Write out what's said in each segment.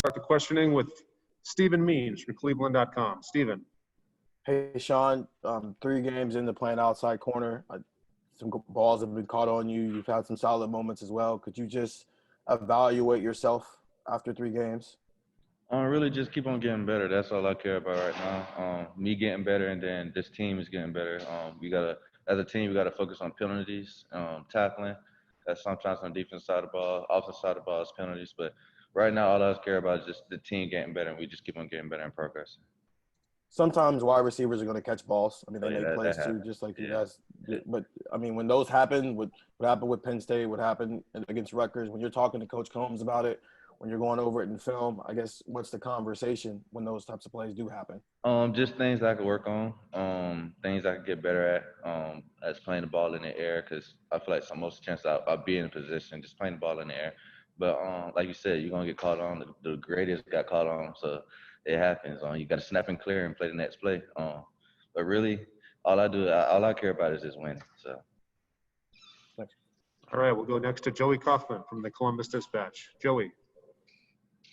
Start the questioning with Stephen Means from Cleveland.com. Stephen. Hey, Shaun, 3 games into playing outside corner. Some balls have been caught on you. You've had some solid moments as well. Could you just evaluate yourself after 3 games? Really just keep on getting better. That's all I care about right now. Me getting better, and then this team is getting better. As a team, we gotta focus on penalties, tackling. That's sometimes on the defense side of the ball. Offense side of the ball is penalties. But right now, all I care about is just the team getting better, and we just keep on getting better and progress. Sometimes wide receivers are going to catch balls. I mean, they make plays too, just like you guys. But, I mean, when those happen, what happened with Penn State, what happened against Rutgers, when you're talking to Coach Combs about it, when you're going over it in film, I guess what's the conversation when those types of plays do happen? Just things I could work on, things I could get better at, as playing the ball in the air, because I feel like most of the chance I'll be in a position just playing the ball in the air. But like you said, you're gonna get caught on. The greatest got caught on, so it happens. You got to snap and clear and play the next play. But really, all I care about is just winning. So. Thanks. All right, we'll go next to Joey Kaufman from the Columbus Dispatch. Joey.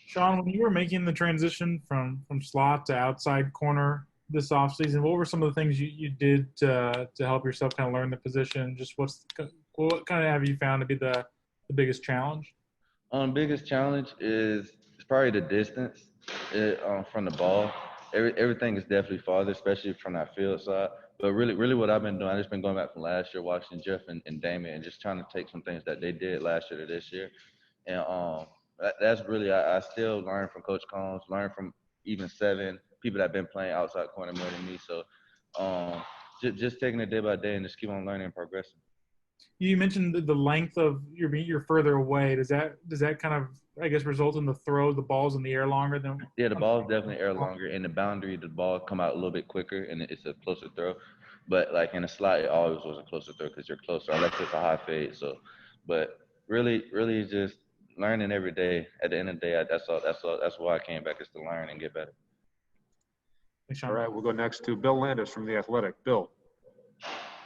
Shaun, when you were making the transition from slot to outside corner this offseason, what were some of the things you did to help yourself kind of learn the position? Just what kind of have you found to be the biggest challenge? Biggest challenge is probably the distance from the ball. Everything is definitely farther, especially from that field side. But really what I've been doing, I've just been going back from last year, watching Jeff and Damien, and just trying to take some things that they did last year to this year. And that's really, I still learn from Coach Combs, learn from even 7 people that have been playing outside corner more than me. So just taking it day by day and just keep on learning and progressing. You mentioned the length of you're further away. Does that kind of, I guess, result in the ball's in the air longer than? Yeah, the ball's definitely air longer. In the boundary, the ball come out a little bit quicker, and it's a closer throw. But like in a slot, it always was a closer throw because you're closer, unless it's a high fade. So, but really just learning every day. At the end of the day, that's why I came back, is to learn and get better. All right, we'll go next to Bill Landis from The Athletic. Bill.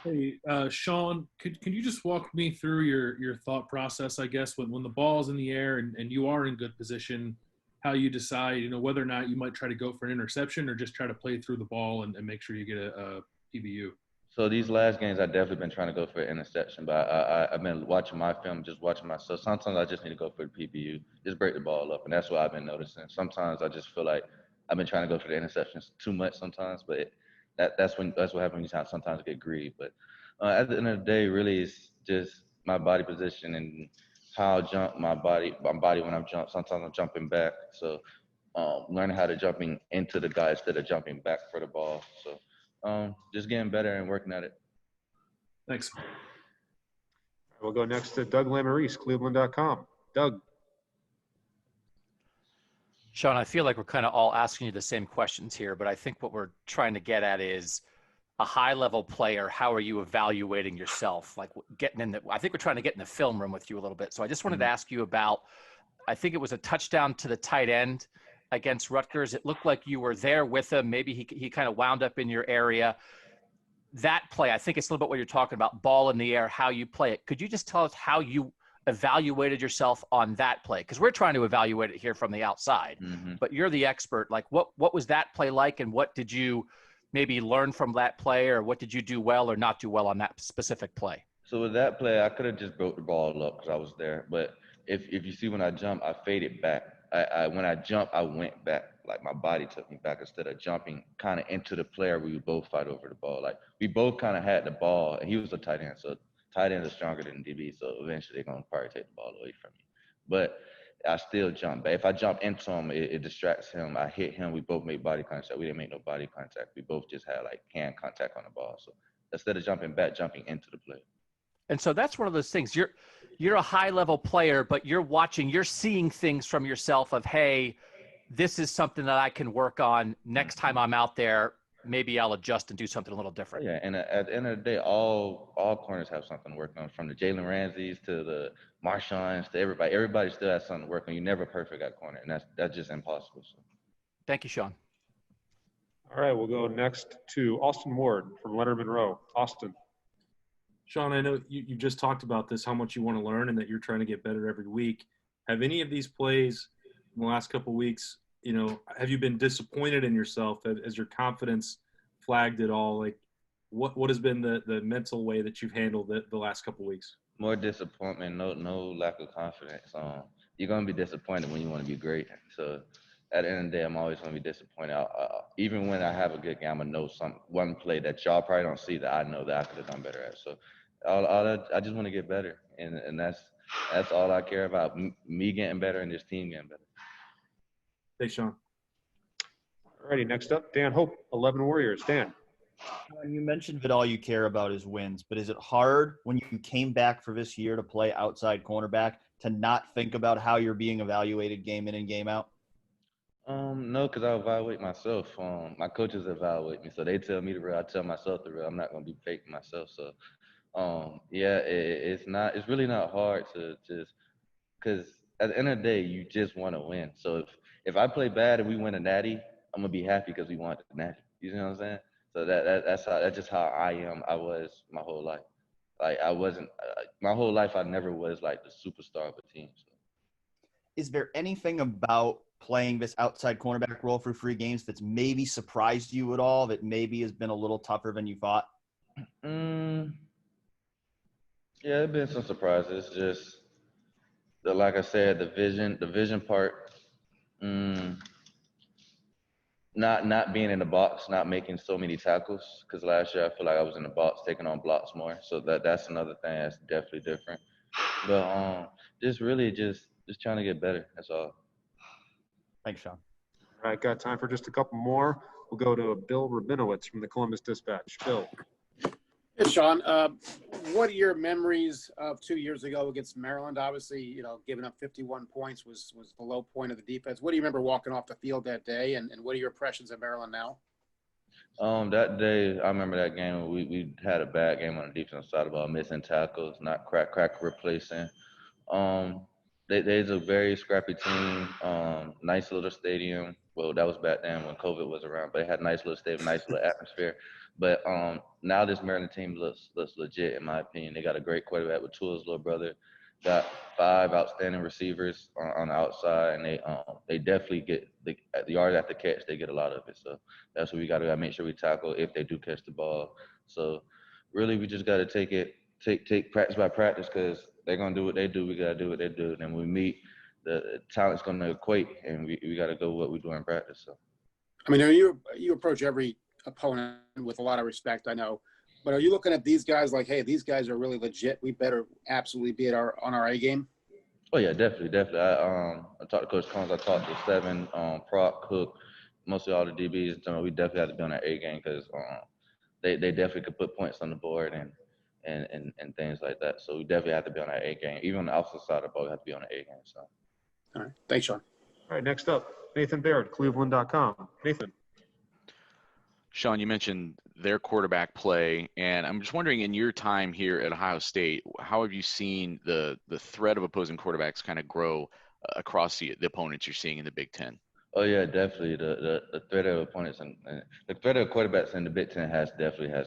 Hey, Shaun, could you just walk me through your thought process, I guess, when the ball's in the air and you are in good position, how you decide, whether or not you might try to go for an interception or just try to play through the ball and make sure you get a PBU? So these last games, I've definitely been trying to go for an interception, but I've been watching my film, just watching myself. Sometimes I just need to go for the PBU, just break the ball up, and that's what I've been noticing. Sometimes I just feel like I've been trying to go for the interceptions too much sometimes, but that's what happens when you sometimes get greedy. But at the end of the day, really, it's just my body position and how I jump my body when I'm jumping. Sometimes I'm jumping back, so learning how to jumping into the guy instead of jumping back for the ball. So just getting better and working at it. Thanks. We'll go next to Doug Lamarice, Cleveland.com. Doug. Shaun, I feel like we're kind of all asking you the same questions here, but I think what we're trying to get at is a high-level player. How are you evaluating yourself? Like I think we're trying to get in the film room with you a little bit. So I just wanted to ask you about, I think it was a touchdown to the tight end against Rutgers. It looked like you were there with him. Maybe he kind of wound up in your area. That play, I think it's a little bit what you're talking about, ball in the air, how you play it. Could you just tell us how you evaluated yourself on that play? Because we're trying to evaluate it here from the outside, but you're the expert. Like what was that play like, and what did you maybe learn from that play, or what did you do well or not do well on that specific play? So with that play, I could have just broke the ball up because I was there. But if you see when I jump, I faded back. When I jumped, I went back. Like my body took me back instead of jumping kind of into the player. We would both fight over the ball. Like we both kind of had the ball, and he was a tight end, so tight ends are stronger than DB, so eventually they're going to probably take the ball away from you. But I still jump back. If I jump into him, it distracts him. I hit him. We both made body contact. We didn't make no body contact. We both just had like hand contact on the ball. So instead of jumping back, jumping into the play. And so that's one of those things. You're a high-level player, but you're seeing things from yourself of, hey, this is something that I can work on next time I'm out there. Maybe I'll adjust and do something a little different. Yeah, and at the end of the day, all corners have something to work on, from the Jalen Ramseys to the Marshons to everybody. Everybody still has something to work on. You're never perfect at corner, and that's just impossible. So. Thank you, Shaun. All right, we'll go next to Austin Ward from Letterman Row. Austin. Shaun, I know you just talked about this, how much you want to learn and that you're trying to get better every week. Have any of these plays in the last couple of weeks, have you been disappointed in yourself as your confidence flagged at all? Like, what has been the mental way that you've handled it the last couple of weeks? More disappointment, no lack of confidence. You're gonna be disappointed when you want to be great. So at the end of the day, I'm always gonna be disappointed. Even when I have a good game, I'm gonna know one play that y'all probably don't see that I know that I could have done better at. So all that, I just want to get better, and that's all I care about. Me getting better and this team getting better. Thanks, Shaun. All righty, next up, Dan Hope, 11 Warriors. Dan. You mentioned that all you care about is wins, but is it hard when you came back for this year to play outside cornerback to not think about how you're being evaluated game in and game out? No, because I evaluate myself. My coaches evaluate me, so they tell me the real. I tell myself the real. I'm not gonna be faking myself. So, yeah, it's really not hard to just, because at the end of the day, you just want to win. So if I play bad and we win a natty, I'm gonna be happy because we won the natty. You know what I'm saying? So that's just how I am. I was my whole life. Like I wasn't my whole life. I never was like the superstar of a team. So. Is there anything about playing this outside cornerback role for 3 games that's maybe surprised you at all? That maybe has been a little tougher than you thought? Yeah, there's been some surprises. Just like I said, the vision part. Not being in the box, not making so many tackles. Because last year I feel like I was in the box, taking on blocks more. So that's another thing that's definitely different. But just really just trying to get better. That's all. Thanks, Shaun. All right, got time for just a couple more. We'll go to Bill Rabinowitz from the Columbus Dispatch. Bill. Hey, Shaun, what are your memories of 2 years ago against Maryland? Obviously, giving up 51 points was the low point of the defense. What do you remember walking off the field that day, and what are your impressions of Maryland now? That day, I remember that game. We had a bad game on the defensive side of the ball, missing tackles, not crack replacing. They's a very scrappy team. Nice little stadium. Well, that was back then when COVID was around, but it had a nice little stadium, nice little atmosphere. But now this Maryland team looks legit, in my opinion. They got a great quarterback with Tua's little brother. Got 5 outstanding receivers on the outside, and they definitely get the yards after catch. They get a lot of it. So that's what we got to make sure we tackle if they do catch the ball. So really, we just got to take practice by practice, because they're gonna do what they do. We gotta do what they do. And then when we meet, the talent's gonna equate, and we gotta go what we do in practice. So, I mean, you approach every opponent with a lot of respect, I know, but are you looking at these guys like, hey, these guys are really legit. We better absolutely be on our A game? Oh yeah, definitely. I talked to Coach Combs. I talked to Seven, Proc, Cook, mostly all the DBs. So we definitely have to be on that A game, because they definitely could put points on the board and things like that. So we definitely have to be on that A game. Even on the opposite side of the ball, we have to be on the A game. So. All right. Thanks, Shaun. All right, next up, Nathan Baird, Cleveland.com. Nathan. Shaun, you mentioned their quarterback play, and I'm just wondering, in your time here at Ohio State, how have you seen the threat of opposing quarterbacks kind of grow across the opponents you're seeing in the Big Ten? Oh yeah, definitely. The threat of opponents and the threat of quarterbacks in the Big Ten has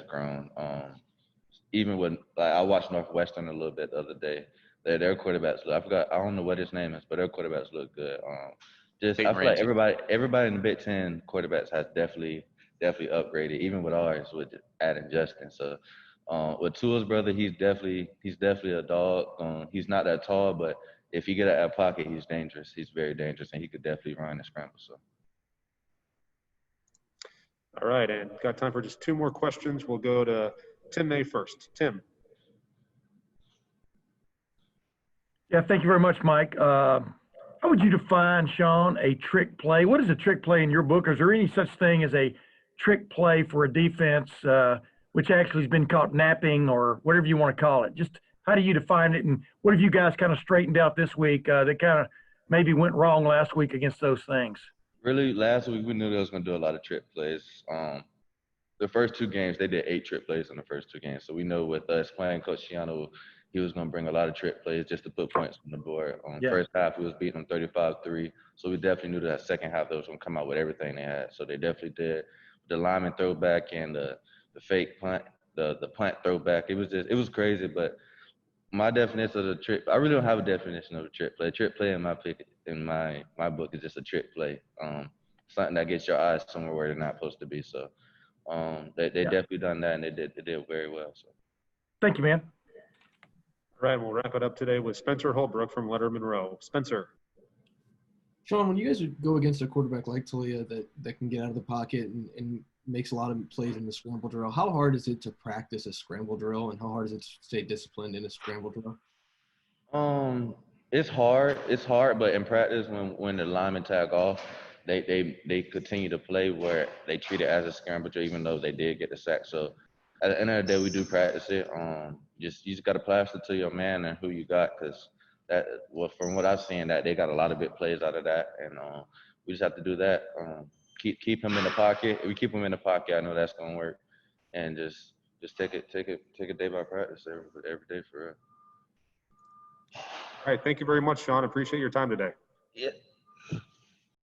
grown. Even when I watched Northwestern a little bit the other day, their quarterbacks look, I don't know what his name is, but their quarterbacks look good. I feel like everybody in the Big Ten quarterbacks has definitely upgraded, even with ours with adding Justin. So with Tua's brother, he's definitely a dog. He's not that tall, but if you get out of pocket, he's dangerous. He's very dangerous, and he could definitely run and scramble. So. All right, and got time for just 2 more questions. We'll go to Tim May first. Tim. Yeah, thank you very much, Mike. How would you define, Shaun, a trick play? What is a trick play in your book? Is there any such thing as a trick play for a defense which actually has been caught napping, or whatever you want to call it? Just how do you define it, and what have you guys kind of straightened out this week that kind of maybe went wrong last week against those things? Really, last week we knew they was going to do a lot of trick plays. The first 2 games, they did 8 trick plays in the first 2 games. So we know with us playing Coach Shiano, he was going to bring a lot of trick plays just to put points on the board. First half, we was beating them 35-3. So we definitely knew that second half they was going to come out with everything they had. So they definitely did. The lineman throwback and the fake punt, the punt throwback, it was crazy. But My definition of the trick, I really don't have a definition of a trick play. Trick play in my book is just a trick play. Something that gets your eyes somewhere where they're not supposed to be. So they definitely done that, and they did very well. So Thank you, man. All right, we'll wrap it up today with Spencer Holbrook from Letterman Row. Spencer. Shaun, when you guys go against a quarterback like Talia that can get out of the pocket and makes a lot of plays in the scramble drill, how hard is it to practice a scramble drill, and how hard is it to stay disciplined in a scramble drill? It's hard, but in practice, when the linemen tag off, they continue to play where they treat it as a scramble drill, even though they did get the sack. So at the end of the day, we do practice it. You just got to plaster to your man and who you got, because from what I've seen, that they got a lot of big plays out of that, and we just have to do that. Keep him in the pocket. If we keep him in the pocket, I know that's gonna work, and just take it day by practice every day for real. All right, thank you very much, Shaun. Appreciate your time today. Yeah.